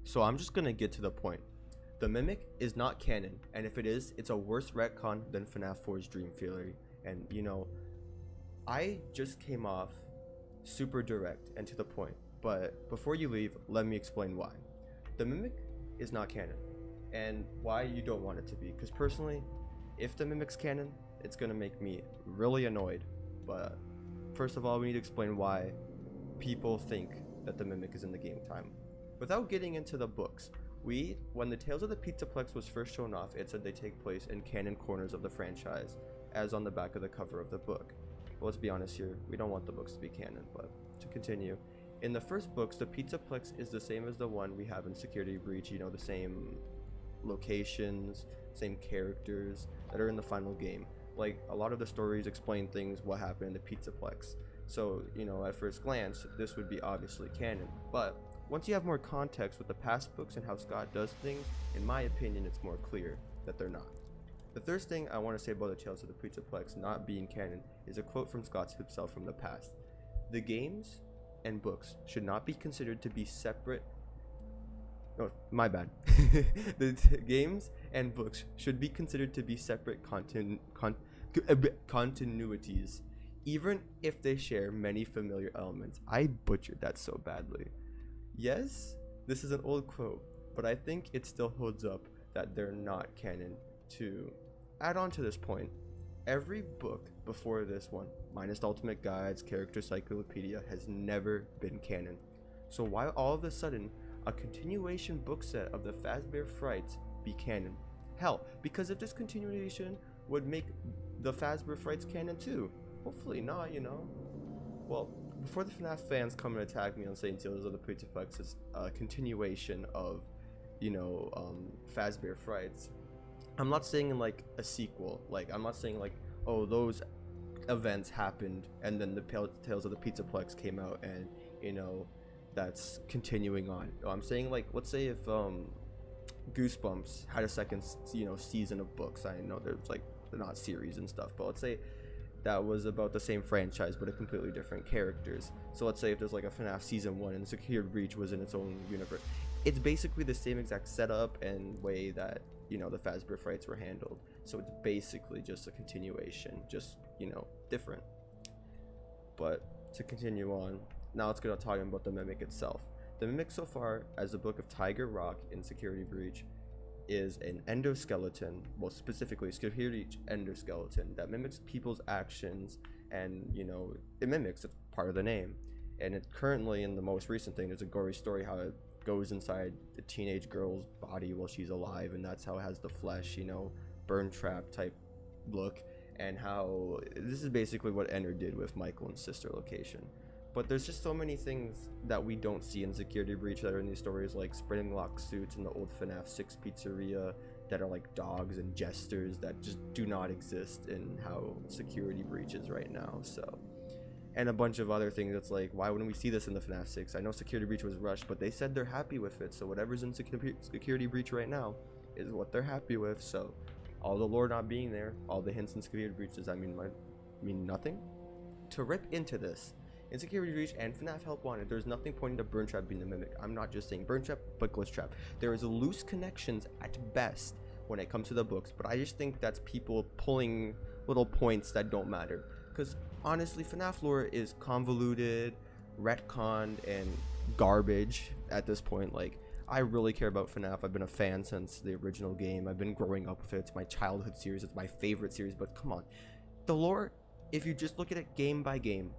So I'm just gonna get to the point. The Mimic is not canon, and if it is, it's a worse retcon than FNAF 4's Dream Theory. And I just came off super direct and to the point, but before you leave, let me explain why. The Mimic is not canon, and why you don't want it to be. Because personally, if the Mimic's canon, it's gonna make me really annoyed. But first of all, we need to explain why people think that the Mimic is in the game time. Without getting into the books, when the Tales of the Pizzaplex was first shown off, it said they take place in canon corners of the franchise, as on the back of the cover of the book. But let's be honest here, we don't want the books to be canon. But to continue, in the first books, the Pizzaplex is the same as the one we have in Security Breach, the same locations, same characters that are in the final game. Like, a lot of the stories explain things, what happened in the Pizzaplex. So, at first glance, this would be obviously canon. But once you have more context with the past books and how Scott does things, in my opinion, it's more clear that they're not. The third thing I want to say about the Tales of the Pizzaplex not being canon is a quote from Scott himself from the past. The games and books should not be considered to be separate. No, my bad. Games and books should be considered to be separate continuities, even if they share many familiar elements. I butchered that so badly. Yes, this is an old quote, but I think it still holds up that they're not canon. To add on to this point, every book before this one, minus the Ultimate Guides, Character Cyclopedia, has never been canon. So why all of a sudden a continuation book set of the Fazbear Frights be canon? Hell, because if this continuation would make the Fazbear Frights canon too. Hopefully not, Well, before the FNAF fans come and attack me on saying Tales of the Pizzaplex is a continuation of, Fazbear Frights, I'm not saying in like a sequel. Like, I'm not saying like, oh, those events happened and then the Tales of the Pizzaplex came out and, that's continuing on. I'm saying, like, let's say if Goosebumps had a second, season of books. I know there's like, they're not series and stuff, but let's say that was about the same franchise but a completely different characters. So let's say if there's like a FNAF season 1 and Secure Breach was in its own universe, it's basically the same exact setup and way that the Fazbear Frights were handled. So it's basically just a continuation, just different. But to continue on, now let's get on talking about the Mimic itself. The Mimic so far as the Book of Tiger Rock in Security Breach is an endoskeleton, well, specifically security endoskeleton that mimics people's actions, and it mimics, it's part of the name. And it currently, in the most recent thing, there's a gory story how it goes inside the teenage girl's body while she's alive, and that's how it has the flesh, burn trap type look, and how this is basically what Ender did with Michael and Sister Location. But there's just so many things that we don't see in Security Breach that are in these stories, like spring lock suits in the old FNAF 6 pizzeria that are like dogs and jesters that just do not exist in how Security Breach is right now. So, and a bunch of other things that's like, why wouldn't we see this in the FNAF 6? I know Security Breach was rushed, but they said they're happy with it, so whatever's in Security Breach right now is what they're happy with. So all the lore not being there, all the hints in Security Breach, does that mean nothing? To rip into this, in Security Breach and FNAF Help Wanted, there's nothing pointing to Burn Trap being the Mimic. I'm not just saying Burn Trap, but Glitch Trap. There is loose connections at best when it comes to the books, but I just think that's people pulling little points that don't matter. Because honestly, FNAF lore is convoluted, retconned, and garbage at this point. Like, I really care about FNAF. I've been a fan since the original game. I've been growing up with it. It's my childhood series. It's my favorite series, but come on. The lore, if you just look at it game by game,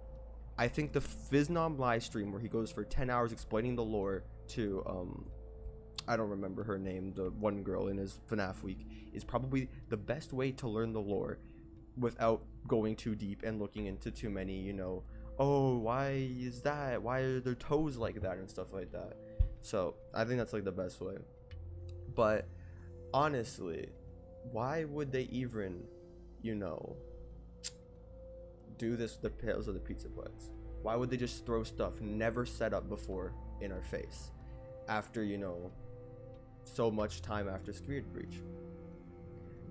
I think the Fiznom live stream where he goes for 10 hours explaining the lore to, I don't remember her name, the one girl in his FNAF week, is probably the best way to learn the lore without going too deep and looking into too many, oh, why is that? Why are their toes like that and stuff like that? So I think that's like the best way. But honestly, why would they even, do this, the Tales of the Pizzaplex? Why would they just throw stuff never set up before in our face after, so much time after Security Breach?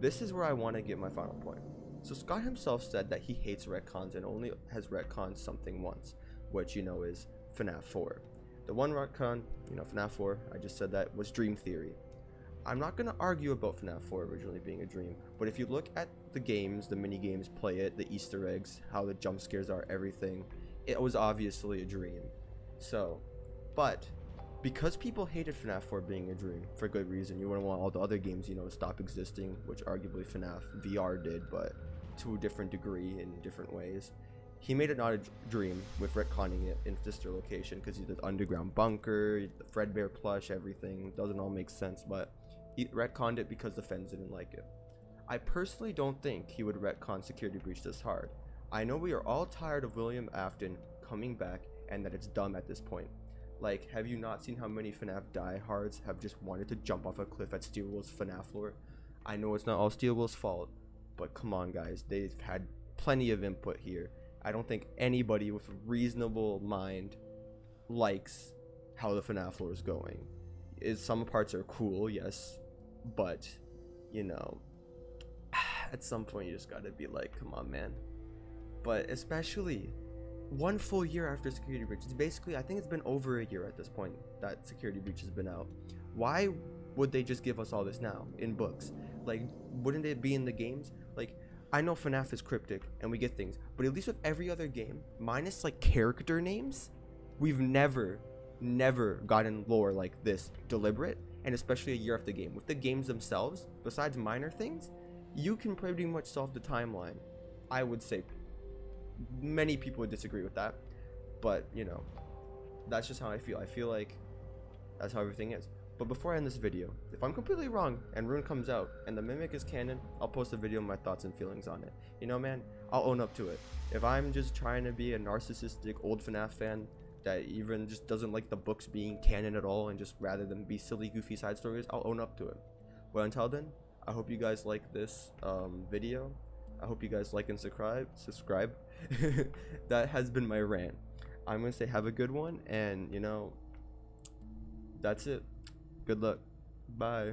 This is where I want to get my final point. So Scott himself said that he hates retcons and only has retconned something once, which, is FNAF 4. The one retcon, you know, FNAF 4, I just said that, was Dream Theory. I'm not going to argue about FNAF 4 originally being a dream, but if you look at the games, the mini games, play it, the Easter eggs, how the jump scares are, everything, it was obviously a dream. So, but because people hated FNAF 4 being a dream for good reason, you wouldn't want all the other games, you know, to stop existing, which arguably FNAF VR did, but to a different degree in different ways. He made it not a dream with retconning it in sister location because he did underground bunker, the Fredbear plush, everything doesn't all make sense, but he retconned it because the fans didn't like it. I personally don't think he would retcon Security Breach this hard. I know we are all tired of William Afton coming back and that it's dumb at this point. Like, have you not seen how many FNAF diehards have just wanted to jump off a cliff at Steelwool's FNAF lore? I know it's not all Steelwool's fault, but come on guys, they've had plenty of input here. I don't think anybody with a reasonable mind likes how the FNAF lore is going. Some parts are cool, yes, but, you know, at some point you just gotta be like, come on, man. But especially one full year after Security Breach, it's basically, I think it's been over a year at this point that Security Breach has been out. Why would they just give us all this now in books? Like, wouldn't it be in the games? Like, I know FNAF is cryptic and we get things, but at least with every other game, minus like character names, we've never gotten lore like this deliberate, and especially a year after the game. With the games themselves, besides minor things, you can pretty much solve the timeline. I would say many people would disagree with that, but you know, that's just how I feel. I feel like that's how everything is. But before I end this video, if I'm completely wrong and Rune comes out and the Mimic is canon, I'll post a video of my thoughts and feelings on it. You know, man, I'll own up to it. If I'm just trying to be a narcissistic old FNAF fan that even just doesn't like the books being canon at all and just rather than be silly, goofy side stories, I'll own up to it. Well, until then, I hope you guys like this video. I hope you guys like and subscribe. That has been my rant. I'm gonna say have a good one, and you know, that's it. Good luck. Bye.